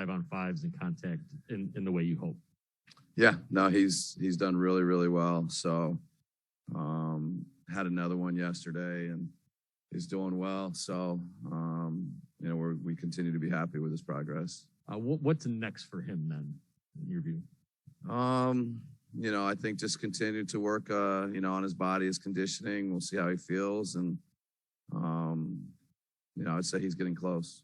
5-on-5s and contact in the way you hope. Yeah, no, he's done really, really well. So had another one yesterday and he's doing well. So, we continue to be happy with his progress. What's next for him then, in your view? I think just continue to work, on his body, his conditioning. We'll see how he feels. And, I'd say he's getting close.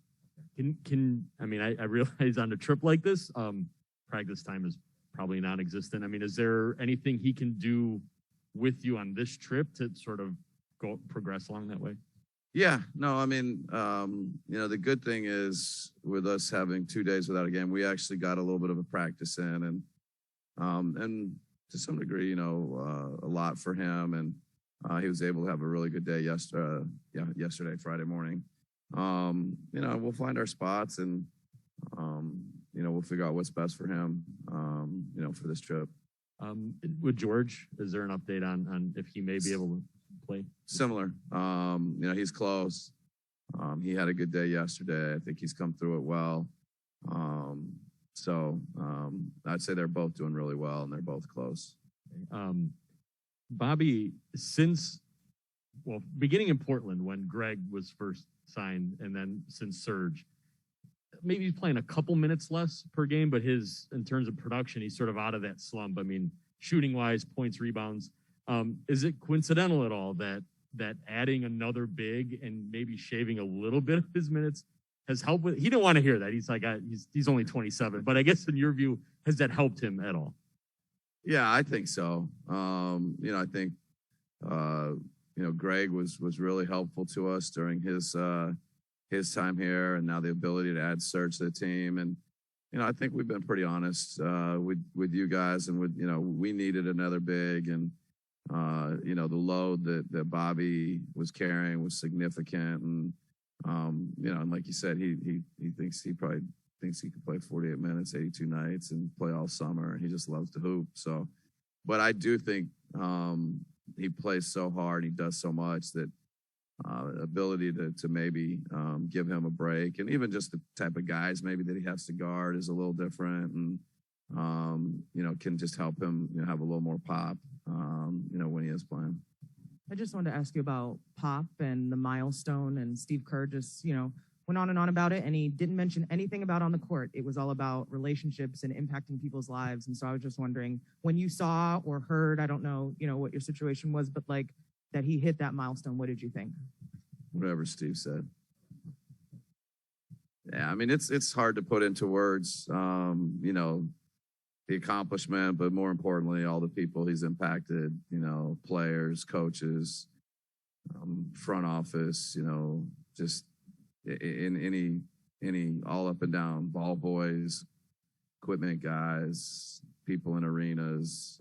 I realize on a trip like this, practice time is probably non-existent. Is there anything he can do with you on this trip to sort of progress along that way? Yeah, no, the good thing is with us having 2 days without a game, we actually got a little bit of a practice in and to some degree, a lot for him. And he was able to have a really good day yesterday, Friday morning. We'll find our spots and, we'll figure out what's best for him, for this trip. With George, is there an update on if he may be able to play? Similar. He's close. He had a good day yesterday. I think he's come through it well. I'd say they're both doing really well and they're both close. Bobby, beginning in Portland when Greg was first signed and then since Serge, maybe he's playing a couple minutes less per game, but in terms of production, he's sort of out of that slump. Shooting wise, points, rebounds. Is it coincidental at all that adding another big and maybe shaving a little bit of his minutes has helped with? He didn't want to hear that. He's like, he's only 27, but I guess in your view, has that helped him at all? Yeah, I think so. I think, Greg was really helpful to us during his time here, and now the ability to add Serge to the team. And, I think we've been pretty honest with you guys, and we needed another big, and the load that Bobby was carrying was significant, and and like you said, he probably thinks he could play 48 minutes, 82 nights, and play all summer. And he just loves to hoop. So, but I do think he plays so hard, he does so much that ability to maybe give him a break, and even just the type of guys maybe that he has to guard is a little different, and can just help him have a little more pop, when he is playing. I just wanted to ask you about Pop and the milestone, and Steve Kerr just, went on and on about it, and he didn't mention anything about on the court. It was all about relationships and impacting people's lives. And so I was just wondering, when you saw or heard, I don't know, what your situation was, but like that he hit that milestone, what did you think? Whatever Steve said. Yeah, it's hard to put into words, the accomplishment, but more importantly, all the people he's impacted, players, coaches, front office, just in any all up and down, ball boys, equipment guys, people in arenas,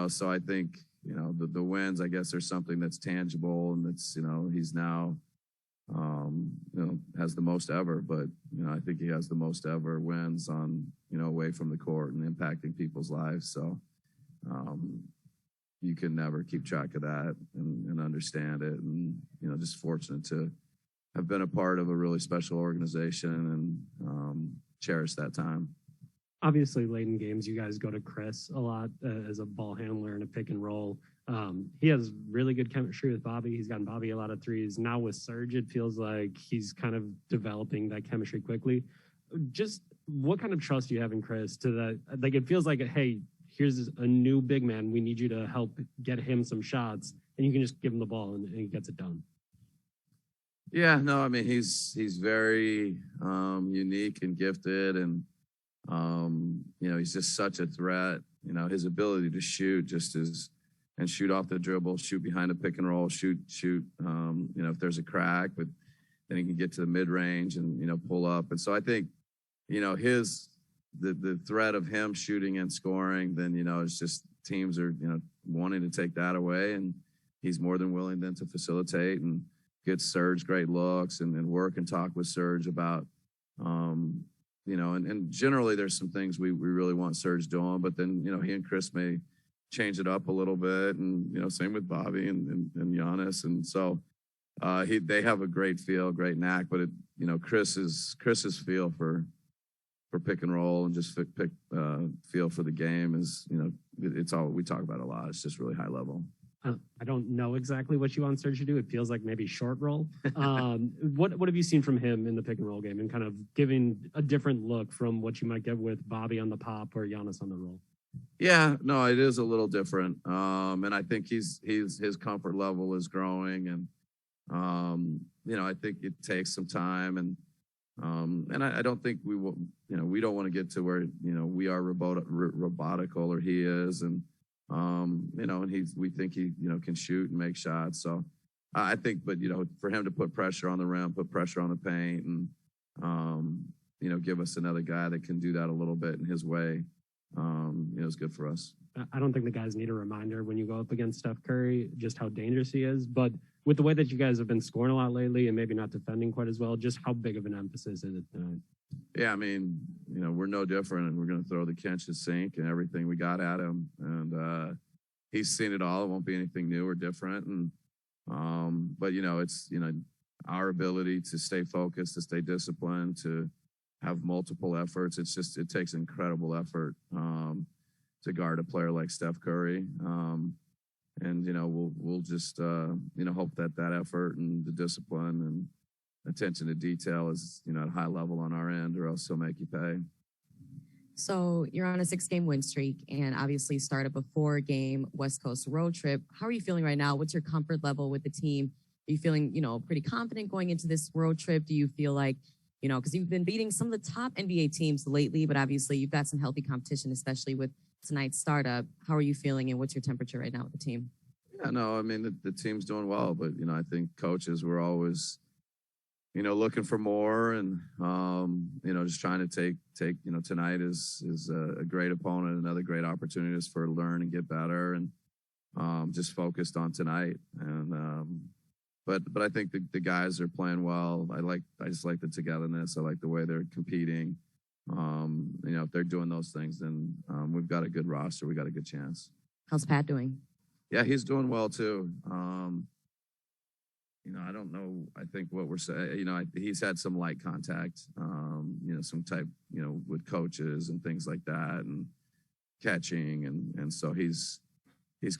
so I think, the wins, I guess, are something that's tangible, and that's, he's now, has the most ever, but, I think he has the most ever wins on, away from the court and impacting people's lives. So, you can never keep track of that and understand it. And, just fortunate to have been a part of a really special organization and cherish that time. Obviously, late in games, you guys go to Chris a lot as a ball handler and a pick and roll. He has really good chemistry with Bobby. He's gotten Bobby a lot of threes. Now with Serge, it feels like he's kind of developing that chemistry quickly. Just what kind of trust do you have in Chris to that? Like, it feels like, hey, here's a new big man. We need you to help get him some shots, and you can just give him the ball and he gets it done. Yeah, no, he's very unique and gifted, and he's just such a threat. His ability to shoot and shoot off the dribble, shoot behind a pick and roll, shoot. If there's a crack, but then he can get to the mid range and pull up. And so I think, the threat of him shooting and scoring, then it's just teams are wanting to take that away, and he's more than willing then to facilitate and get Serge great looks and work and talk with Serge about. And generally there's some things we really want Serge doing, but then, he and Chris may change it up a little bit, and, same with Bobby and Giannis. And so, they have a great feel, great knack, but Chris's feel for pick and roll and just feel for the game is, it's all we talk about a lot. It's just really high level. I don't know exactly what you want Serge to do. It feels like maybe short roll. What have you seen from him in the pick and roll game and kind of giving a different look from what you might get with Bobby on the pop or Giannis on the roll? Yeah, no, it is a little different. And I think his comfort level is growing, and I think it takes some time, and I don't think we will, we don't want to get to where, we are robotical or he is. And, and we think he, can shoot and make shots. So I think, but, for him to put pressure on the rim, put pressure on the paint, and, give us another guy that can do that a little bit in his way, is good for us. I don't think the guys need a reminder when you go up against Steph Curry, just how dangerous he is. But with the way that you guys have been scoring a lot lately and maybe not defending quite as well, just how big of an emphasis is it tonight? Yeah, I mean, we're no different, and we're going to throw the catch to sink and everything we got at him. And he's seen it all. It won't be anything new or different. And but it's our ability to stay focused, to stay disciplined, to have multiple efforts. It takes incredible effort to guard a player like Steph Curry. And we'll just hope that effort and the discipline and attention to detail is at a high level on our end, or else he'll make you pay. So you're on a 6-game win streak, and obviously started a 4-game West Coast road trip. How are you feeling right now? What's your comfort level with the team? Are you feeling pretty confident going into this road trip? Do you feel like because you've been beating some of the top NBA teams lately, but obviously you've got some healthy competition, especially with tonight's startup. How are you feeling, and what's your temperature right now with the team? Yeah, no, I mean, the team's doing well, but, I think coaches were always, looking for more, and, just trying to take, tonight is a great opponent, another great opportunity for to learn and get better, and just focused on tonight. And, but I think the guys are playing well. I just like the togetherness. I like the way they're competing. If they're doing those things, then we've got a good roster. We got a good chance. How's Pat doing? Yeah, he's doing well too. I don't know. I think what we're saying, he's had some light contact, some type, with coaches and things like that, and catching, and so he's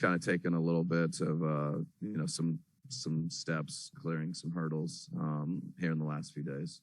kind of taken a little bit of, some steps, clearing some hurdles here in the last few days.